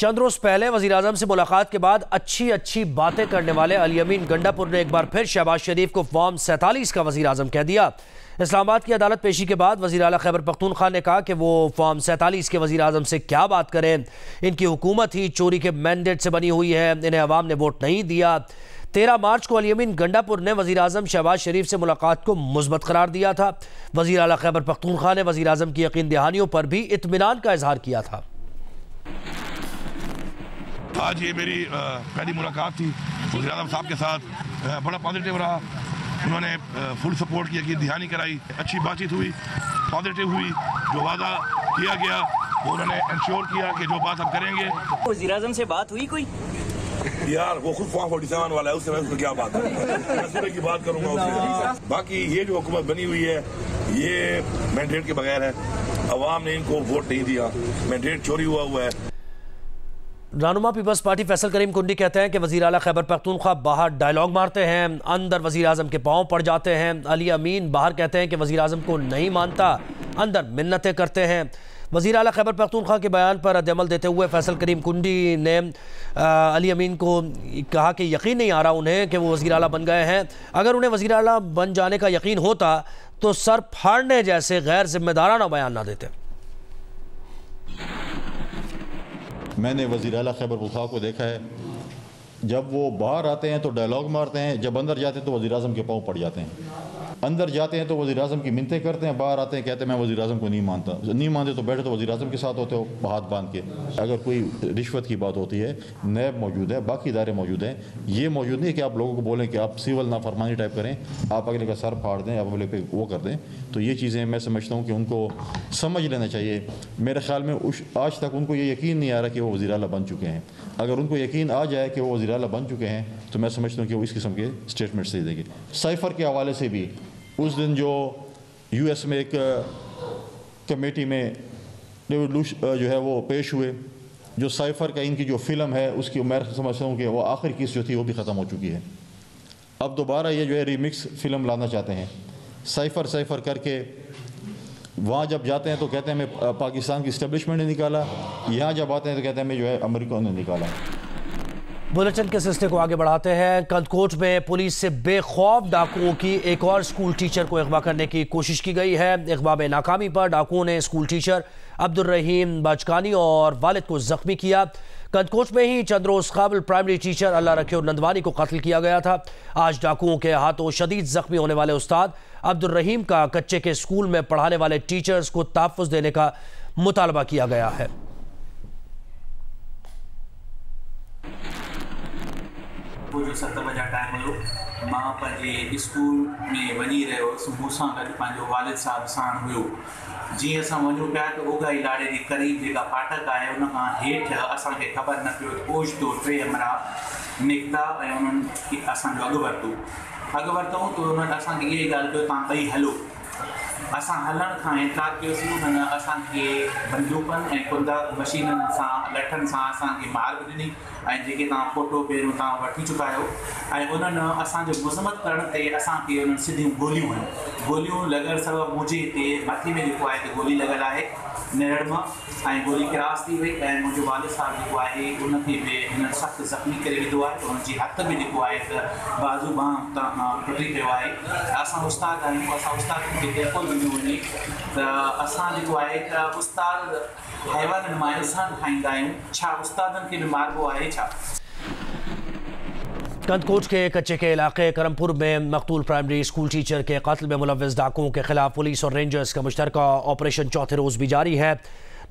चंद रोज पहले वज़ीर-ए-आज़म से मुलाकात के बाद अच्छी बातें करने वाले अली अमीन गंडापुर ने एक बार फिर शहबाज शरीफ को फॉर्म 47 का वज़ीर-ए-आज़म कह दिया। इस्लामाबाद की अदालत पेशी के बाद वज़ीर आला खैबर पख्तूनख्वा ने कहा कि वो फॉर्म 47 के वज़ीर-ए-आज़म से क्या बात करें, इनकी हुकूमत ही चोरी के मैंडेट से बनी हुई है, इन्हें अवाम ने वोट नहीं दिया। 13 मार्च को अली अमीन गंडापुर ने वज़ीर-ए-आज़म शहबाज शरीफ से मुलाकात को मुस्बत करार दिया था। वज़ीर आला खैबर पख्तूनख्वा ने वज़ीर-ए-आज़म की यकीन दहानियों पर भी इत्मीनान का इजहार किया था। आज ये मेरी पहली मुलाकात थी वज़ीर-ए-आज़म साहब के साथ, बड़ा पॉजिटिव रहा। उन्होंने फुल सपोर्ट किया कि दहानी कराई, अच्छी बातचीत हुई, पॉजिटिव हुई। जो वादा किया गया वो उन्होंने इंश्योर किया कि जो बात हम करेंगे। वज़ीर-ए-आज़म से बात हुई कोई? यार वो खुद फॉर्म 47 वाला है, उससे मैं उसको क्या बात करूँगा, की बात करूँगा उससे। बाकी ये जो हुकूमत बनी हुई है ये मैंडेट के बगैर है, अवाम ने इनको वोट नहीं दिया, मैंडेट चोरी हुआ है। रहनुमा पीपल्स पार्टी फैसल करीम कुंडी कहते हैं कि वज़ीर आला खैबर पख्तूनख्वा बाहर डायलॉग मारते हैं, अंदर वज़ीर-ए-आज़म के पाँव पड़ जाते हैं। अली अमीन बाहर कहते हैं कि वज़ीर-ए-आज़म को नहीं मानता, अंदर मिन्नतें करते हैं। वज़ीर आला खैबर पख्तूनख्वा के बयान पर रद्द-ए-अमल देते हुए फैसल करीम कुंडी ने अली अमीन को कहा कि यकीन नहीं आ रहा उन्हें कि वो वज़ीर आला बन गए हैं। अगर उन्हें वज़ीर आला बन जाने का यकीन होता तो सर फाड़ने जैसे गैर जिम्मेदाराना बयान ना देते। मैंने वज़ीर आला खैबर पख्तूनख्वा को देखा है, जब वो बाहर आते हैं तो डायलॉग मारते हैं, जब अंदर जाते हैं तो वज़ीर-ए-आज़म के पाँव पड़ जाते हैं। अंदर जाते हैं तो वज़ीर-ए-आज़म की मिन्नतें करते हैं, बाहर आते हैं कहते हैं मैं वज़ीर-ए-आज़म को नहीं मानता। नहीं मानते तो बैठे तो वज़ीर-ए-आज़म के साथ होते हो हाथ बांध के। अगर कोई रिश्वत की बात होती है, नैब मौजूद है, बाकी इदारे मौजूद हैं, ये मौजूद नहीं है कि आप लोगों को बोलें कि आप सिविल नाफरमानी टाइप करें, आप अगले का सर फाड़ दें, आप अगले पे वो कर दें। तो ये चीज़ें मैं समझता हूँ कि उनको समझ लेना चाहिए। मेरे ख्याल में आज तक उनको ये यकीन नहीं आ रहा कि वो वज़ीर आला बन चुके हैं। अगर उनको यकीन आ जाए कि वो वज़ीर आला बन चुके हैं तो मैं समझता हूँ कि वो इस किस्म के स्टेटमेंट्स दे देंगे। साइफ़र के हवाले से भी उस दिन जो यूएस में एक कमेटी में जो है वो पेश हुए, जो साइफ़र का इनकी जो फ़िल्म है उसकी मैं समझता हूँ कि वो आखिरी किस्त जो थी वो भी ख़त्म हो चुकी है। अब दोबारा ये जो है रीमिक्स फ़िल्म लाना चाहते हैं, साइफ़र करके। वहाँ जब जाते हैं तो कहते हैं मैं पाकिस्तान की इस्टेब्लिशमेंट ने निकाला, यहाँ जब आते हैं तो कहते हैं मैं जो है अमेरिका ने निकाला। बुलेटिन के सिलसिले को आगे बढ़ाते हैं। कंदकोट में पुलिस से बेखौफ डाकुओं की एक और स्कूल टीचर को अगवा करने की कोशिश की गई है। अगवा में नाकामी पर डाकुओं ने स्कूल टीचर अब्दुल रहीम बचकानी और वालिद को जख्मी किया। कंदकोट में ही चंद रोज काबिल प्राइमरी टीचर अल्लाह रखे नंदवानी को कत्ल किया गया था। आज डाकुओं के हाथों शदीद जख्मी होने वाले उस्ताद अब्दुल रहीम का कच्चे के स्कूल में पढ़ाने वाले टीचर्स को तहफ़्फ़ुज़ देने का मुतालबा किया गया है। वो जो 7 बजे टाइम हुयो, मां पंहिंजे स्कूल में वञी रहियो हुअसि, मूंसां गॾु पंहिंजो वालिद साहब साण हुयो। जीअं असां वञूं पिया त ओघाई लाड़े जे क़रीब जेका फाटक आहे उन खां हेठि असांखे ख़बर न पियो ओचितो 3 हमरा निकिता ऐं उन्हनि असांजो अॻु वरितो त उन्हनि असांखे इहा ॻाल्हि कयो तव्हां ॿई हलो। असां हलण खां इनकार कयोसीं। उन्हनि असांखे बंदूकनि ऐं कुंदा मशीननि सां लठनि सां असांखे मार बि ॾिनी ऐं जेके तव्हां फ़ोटो पहिरियों तव्हां वठी चुका आहियो। ऐं उन्हनि असांजो मुज़म्मत करण ते असांखे उन्हनि सिधियूं गोलियूं लॻल सबबु मुंहिंजे हिते मथे में जेको आहे त गोली लॻल आहे नेरड़ मां, ऐं गोली क्रॉस थी वई ऐं मुंहिंजो वालिद साहब जेको आहे उनखे बि हिननि सख़्तु ज़ख़्मी करे विधो आहे। उनजी हथ में जेको आहे त बाज़ू बांह उतां खां टुटी पियो आहे। असां उस्ताद आहियूं, असां उस्तादनि खे बिल्कुलु ॾिनो वञे त असां जेको आहे त उस्ताद हैवाननि मां इंसान खाईंदा आहियूं, छा उस्तादनि खे बि मारबो आहे छा? कंदकोट के कच्चे के इलाके करमपुर में मकतूल प्राइमरी स्कूल टीचर के कत्ल में मुलव्विस डाकुओं के खिलाफ पुलिस और रेंजर्स का मुश्तरका ऑपरेशन चौथे रोज भी जारी है।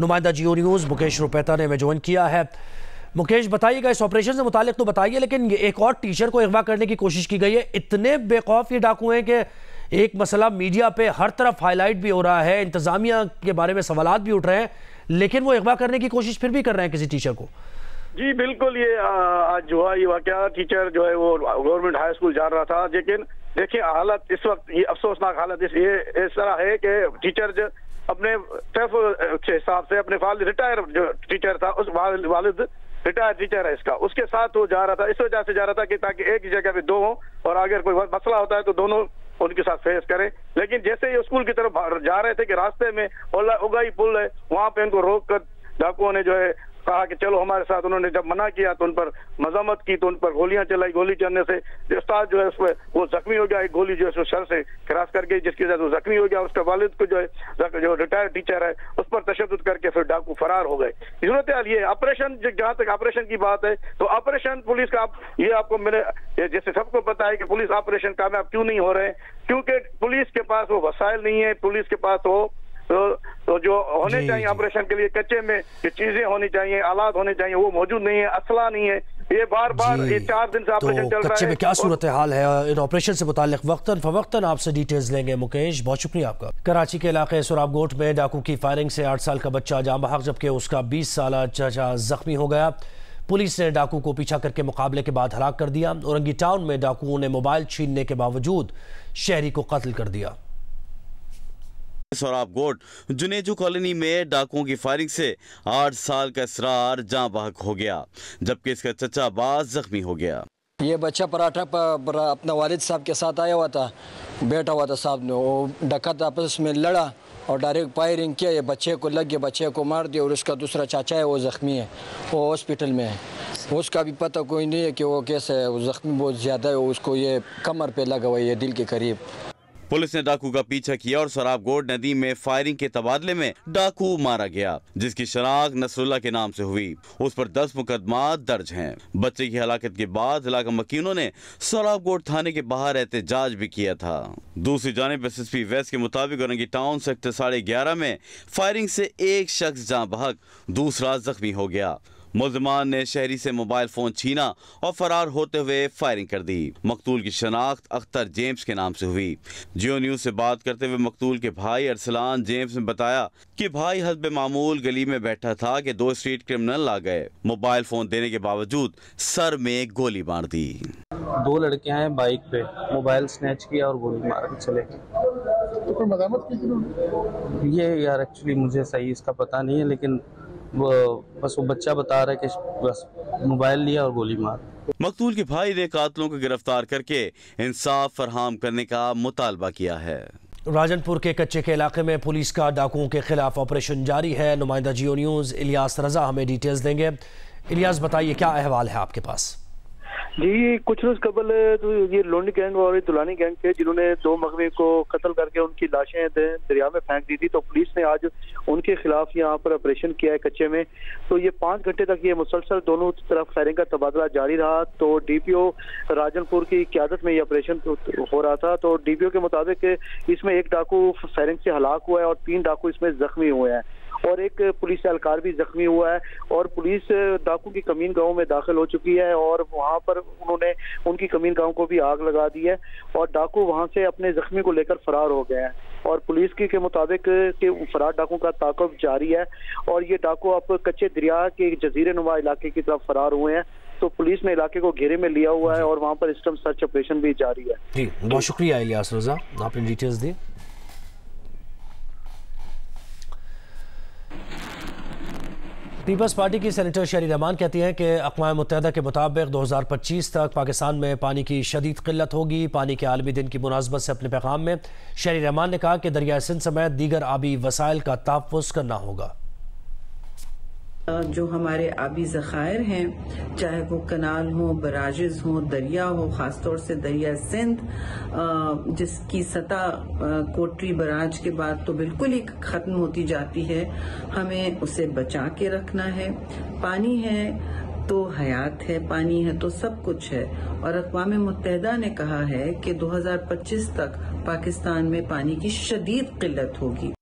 नुमाइंदा जियो न्यूज़ मुकेश रुपैता ने ज्वाइन किया है। मुकेश बताइएगा इस ऑपरेशन से मुतालिक तो बताइए, लेकिन एक और टीचर को अगवा करने की कोशिश की गई है। इतने बेखौफ ये डाकू हैं कि एक मसला मीडिया पे हर तरफ हाईलाइट भी हो रहा है, इंतजामिया के बारे में सवालात भी उठ रहे हैं, लेकिन वो अगवा करने की कोशिश फिर भी कर रहे हैं किसी टीचर को। जी बिल्कुल, ये आज जो है ये वाकया टीचर जो है वो गवर्नमेंट हाई स्कूल जा रहा था, लेकिन देखिए हालत इस वक्त ये अफसोसनाक हालत इस तरह है कि टीचर जो अपने के हिसाब से अपने रिटायर जो टीचर था उस वालिद रिटायर्ड टीचर है इसका, उसके साथ वो जा रहा था। इस वजह से जा रहा था कि ताकि एक ही जगह पे दो हो और अगर कोई मसला होता है तो दोनों उनके साथ फेस करें। लेकिन जैसे ही स्कूल की तरफ जा रहे थे कि रास्ते में उगाई पुल है, वहां पे उनको रोक कर डाकुओं ने जो है कहा कि चलो हमारे साथ। उन्होंने जब मना किया तो उन पर मजम्मत की, तो उन पर गोलियां चलाई। गोली चलने से उस्ताद जो है उसमें वो जख्मी हो गया। एक गोली जो है सर से क्रॉस कर गई, जिसकी वजह से वो जख्मी हो गया। उसके वालिद को जो है जो रिटायर्ड टीचर है उस पर तशद्दुद करके फिर डाकू फरार हो गए। सूरत हाल ये ऑपरेशन, जहां तक ऑपरेशन की बात है तो ऑपरेशन पुलिस का ये आपको मेरे जैसे सबको पता है कि पुलिस ऑपरेशन कामयाब क्यों नहीं हो रहे हैं, क्योंकि पुलिस के पास वो वसाइल नहीं है। पुलिस के पास तो जो होने चाहिए ऑपरेशन के लिए कच्चे में जो चीजें होनी चाहिए, आलात होने चाहिए, वो मौजूद नहीं है, असला नहीं है। ये बार बार ये 4 दिन से ऑपरेशन चल रहा है। कच्चे में क्या सूरत हाल है इन ऑपरेशन से मुताल्लिक वक्तन फवक्तन आपसे डिटेल्स लेंगे। मुकेश, बहुत शुक्रिया आपका। कराची के इलाके सुराबगोट में डाकू की फायरिंग से 8 साल का बच्चा जाँ बहक, जबकि उसका 20 साल चाचा जख्मी हो गया। पुलिस ने डाकू को पीछा करके मुकाबले के बाद हलाक कर दिया। औरंगी टाउन में डाकुओं ने मोबाइल छीनने के बावजूद शहरी को कत्ल कर दिया। सोराबगोट जुनेजू कॉलोनी में डाकुओं की फायरिंग से 8 साल का इसरार जाँ बहक हो गया, जबकि इसका चचा बाज जख्मी हो गया। ये बच्चा पराठा पर अपना वालिद साहब के साथ आया हुआ था, बैठा हुआ था साहब ने, वो डकैत आपस में लड़ा और डायरेक्ट फायरिंग किया। ये बच्चे को लग गया, बच्चे को मार दिया। और उसका दूसरा चाचा है वो ज़ख्मी है, वो हॉस्पिटल में है। उसका भी पता कोई नहीं है कि वो कैसे है, वो ज़ख्मी बहुत ज़्यादा है। उसको ये कमर पे लगा हुआ है, दिल के करीब। पुलिस ने डाकू का पीछा किया और सोराबगोट नदी में फायरिंग के तबादले में डाकू मारा गया, जिसकी शनाख्त नसरुल्लाह के नाम से हुई। उस पर 10 मुकदमा दर्ज हैं। बच्चे की हलाकत के बाद इलाका मकीनों ने सोराबगोट थाने के बाहर एहतजाज भी किया था। दूसरी जानिब SSP वेस्ट के मुताबिक औरंगी टाउन सेक्टर 11:30 में फायरिंग से एक शख्स जाँ बहक, दूसरा जख्मी हो गया। मुल्ज़िमान ने शहरी से मोबाइल फोन छीना और फरार होते हुए फायरिंग कर दी। मकतूल की शनाख्त अख्तर जेम्स के नाम से हुई। जियो न्यूज से बात करते हुए मकतूल के भाई अरसलान जेम्स ने बताया कि भाई हस्ब मामूल गली में बैठा था कि 2 स्ट्रीट क्रिमिनल आ गए, मोबाइल फोन देने के बावजूद सर में गोली मार दी। 2 लड़के आए बाइक पे, मोबाइल स्नैच किया और गोली मार के चले गए। तो कोई मज़ामत की थी? ये यार एक्चुअली मुझे सही इसका पता नहीं है, लेकिन बस वो बच्चा बता रहा है कि बस मोबाइल लिया और गोली मार। मकतूल के भाई ने कातिलों को गिरफ्तार करके इंसाफ फरहम करने का मुतालबा किया है। राजनपुर के कच्चे के इलाके में पुलिस का डाकुओं के खिलाफ ऑपरेशन जारी है। नुमाइंदा जियो न्यूज़ इलियास रजा हमें डिटेल्स देंगे। इलियास, बताइए क्या अहवाल है आपके पास? जी, कुछ रोज कबल तो ये लोनी गैंग और दुलानी गैंग थे जिन्होंने 2 मगवी को कत्ल करके उनकी लाशें दरिया में फेंक दी थी। तो पुलिस ने आज उनके खिलाफ यहाँ पर ऑपरेशन किया है कच्चे में। तो ये 5 घंटे तक ये मुसलसल दोनों तरफ फायरिंग का तबादला जारी रहा। तो DPO राजनपुर की क़यादत में ये ऑपरेशन हो रहा था। तो DPO के मुताबिक इसमें 1 डाकू फायरिंग से हलाक हुआ है और 3 डाकू इसमें जख्मी हुए हैं और एक पुलिस एहलकार भी जख्मी हुआ है। और पुलिस डाकू की कमीन गांव में दाखिल हो चुकी है और वहां पर उन्होंने उनकी कमीन गांव को भी आग लगा दी है और डाकू वहां से अपने जख्मी को लेकर फरार हो गए हैं। और पुलिस के मुताबिक कि फरार डाकू का ताक़ुब जारी है और ये डाकू अब कच्चे दरिया के जजीरे नुमा इलाके की तरफ फरार हुए हैं। तो पुलिस ने इलाके को घेरे में लिया हुआ है और वहाँ पर इस टाइम सर्च ऑपरेशन भी जारी है। जी, बहुत शुक्रिया इलियास रजा, आपने डिटेल्स दी। पीपल्स पार्टी की सेनेटर शहरी रहमान कहती हैं कि अक़वाम मुत्तहिदा के मुताबिक 2025 तक पाकिस्तान में पानी की शदीद किल्लत होगी। पानी के आलमी दिन की मुनासबत से अपने पैगाम में शहरी रहमान ने कहा कि दरिया सिंध समेत दीगर आबी वसाइल का तहफ़्फ़ुज़ करना होगा। जो हमारे आबी ज़खायर हैं, चाहे वो कनाल हो, बराजेज हो, दरिया हो, ख़ासतौर से दरिया सिंध जिसकी सतह कोटरी बराज के बाद तो बिल्कुल ही ख़त्म होती जाती है, हमें उसे बचा के रखना है। पानी है तो हयात है, पानी है तो सब कुछ है। और अक़वाम मुत्तहिदा ने कहा है कि 2025 तक पाकिस्तान में पानी की शदीद किल्लत होगी।